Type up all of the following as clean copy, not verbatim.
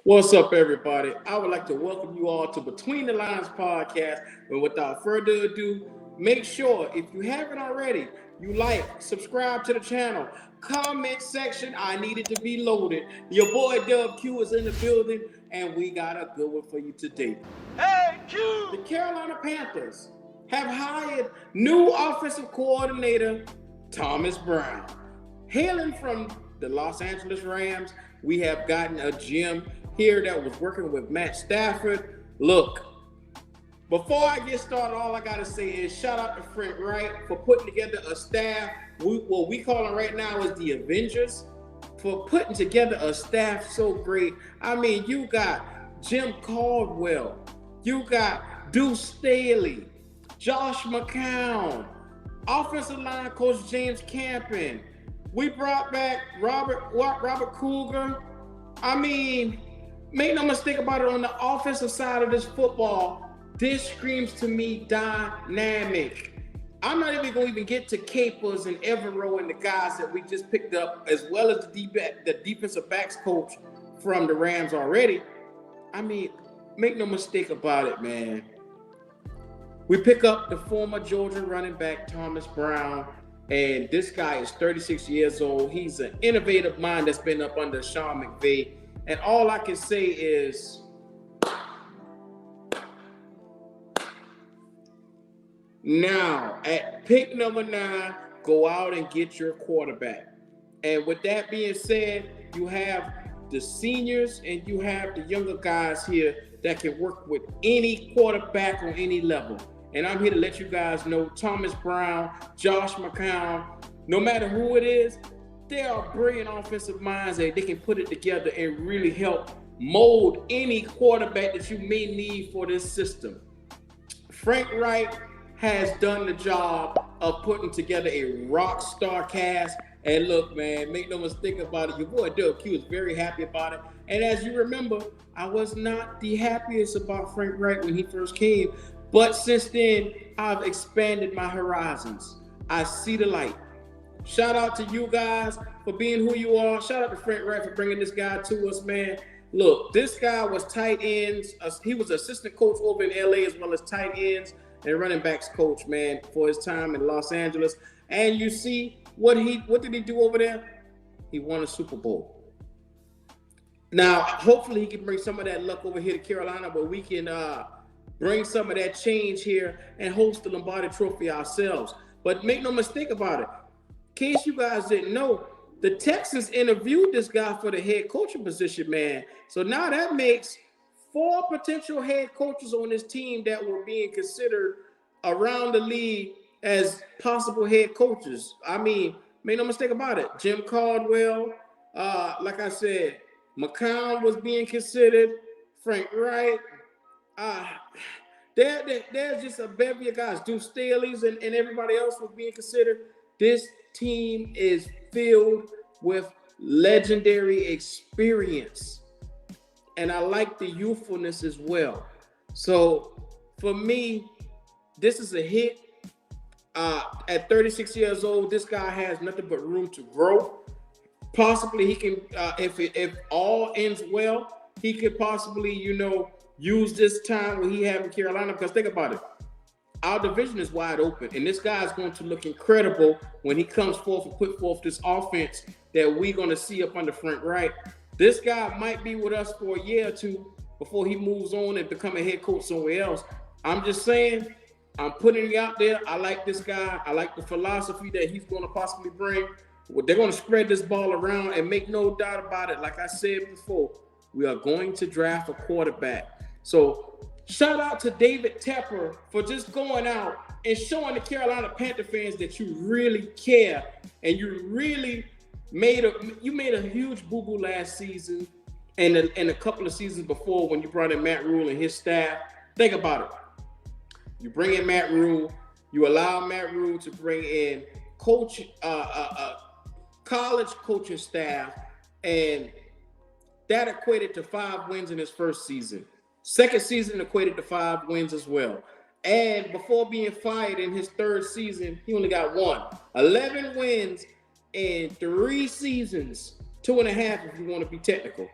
What's up, everybody? I would like to welcome you all to Between the Lines podcast. And without further ado, make sure if you haven't already, you like, subscribe to the channel, comment section. I need it to be loaded. Your boy Dub Q is in the building, and we got a good one for you today. Hey, Q! The Carolina Panthers have hired new offensive coordinator Thomas Brown. Hailing from the Los Angeles Rams, we have gotten a GM here that was working with Matt Stafford. Look, before I get started, all I got to say is shout out to Frank Wright for putting together a staff. What we call it right now is the Avengers, for putting together a staff so great. I mean, you got Jim Caldwell, you got Deuce Staley, Josh McCown, offensive line coach James Campen. We brought back Robert Kruger. I mean, make no mistake about it, on the offensive side of this football, this screams to me dynamic. I'm not even going to even get to Capers and Evero and the guys that we just picked up, as well as the defensive backs coach from the Rams already. I mean, make no mistake about it, man. We pick up the former Georgia running back, Thomas Brown, and this guy is 36 years old. He's an innovative mind that's been up under Sean McVay. And all I can say is, now, at pick number 9, go out and get your quarterback. And with that being said, you have the seniors and you have the younger guys here that can work with any quarterback on any level. And I'm here to let you guys know Thomas Brown, Josh McCown, no matter who it is, they are brilliant offensive minds that they can put it together and really help mold any quarterback that you may need for this system. Frank Wright has done the job of putting together a rock star cast. And look, man, make no mistake about it, your boy Dub Q is very happy about it. And as you remember, I was not the happiest about Frank Wright when he first came. But since then, I've expanded my horizons. I see the light. Shout out to you guys for being who you are. Shout out to Frank Wright for bringing this guy to us, man. Look, this guy was tight ends. He was assistant coach over in LA, as well as tight ends and running backs coach, man, for his time in Los Angeles. And you see what did he do over there? He won a Super Bowl. Now, hopefully he can bring some of that luck over here to Carolina, where we can bring some of that change here and host the Lombardi Trophy ourselves. But make no mistake about it. In case you guys didn't know, the Texans interviewed this guy for the head coaching position, man. So now that makes 4 potential head coaches on this team that were being considered around the league as possible head coaches. I mean, make no mistake about it. Jim Caldwell, like I said, McCown was being considered, Frank Wright. There's just a bevy of guys. Deuce Staley's and everybody else was being considered. This team is filled with legendary experience. And I like the youthfulness as well. So for me, this is a hit. At 36 years old, this guy has nothing but room to grow. Possibly he can, if all ends well, he could possibly, use this time when he have in Carolina. Because think about it. Our division is wide open, and this guy is going to look incredible when he comes forth and put forth this offense that we're going to see up under Frank Wright. This guy might be with us for a year or two before he moves on and become a head coach somewhere else. I'm just saying, I'm putting it out there. I like this guy. I like the philosophy that he's going to possibly bring. They're going to spread this ball around, and make no doubt about it. Like I said before, we are going to draft a quarterback. So shout out to David Tepper for just going out and showing the Carolina Panther fans that you really care, and you really made a huge boo-boo last season and a couple of seasons before when you brought in Matt Rule and his staff. Think about it. You bring in Matt Rule, you allow Matt Rule to bring in college coaching staff, and that equated to 5 wins in his first season. Second season equated to 5 wins as well. And before being fired in his third season, he only got 1. 11 wins in 3 seasons, 2.5 if you want to be technical.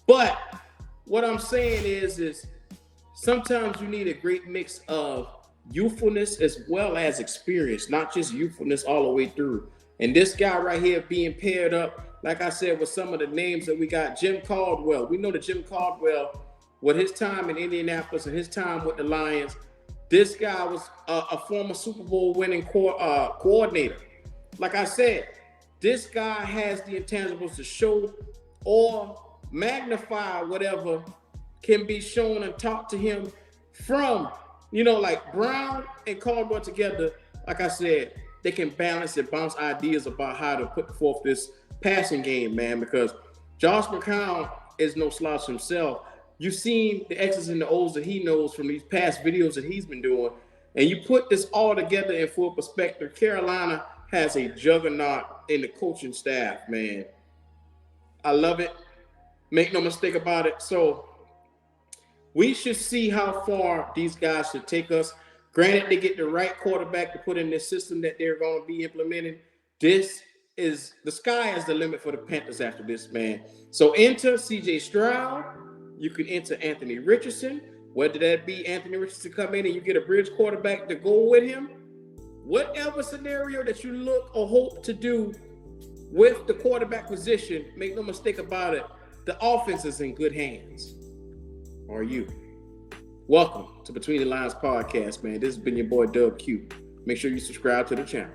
But what I'm saying is sometimes you need a great mix of youthfulness as well as experience, not just youthfulness all the way through. And this guy right here being paired up, like I said, with some of the names that we got, Jim Caldwell. We know that Jim Caldwell, with his time in Indianapolis and his time with the Lions, this guy was a former Super Bowl winning coordinator. Like I said, this guy has the intangibles to show or magnify whatever can be shown and taught to him from, like Brown and Caldwell together. Like I said, they can balance and bounce ideas about how to put forth this passing game, man, because Josh McCown is no slouch himself. You've seen the X's and the O's that he knows from these past videos that he's been doing, and you put this all together in full perspective. Carolina has a juggernaut in the coaching staff, man. I love it. Make no mistake about it. So we should see how far these guys should take us. Granted, they get the right quarterback to put in this system that they're going to be implementing. This is the sky is the limit for the Panthers after this, man. So enter CJ Stroud. You can enter Anthony Richardson. Whether that be Anthony Richardson come in and you get a bridge quarterback to go with him, whatever scenario that you look or hope to do with the quarterback position, make no mistake about it, the offense is in good hands. Are you? Welcome to Between the Lines Podcast, man. This has been your boy, Doug Q. Make sure you subscribe to the channel.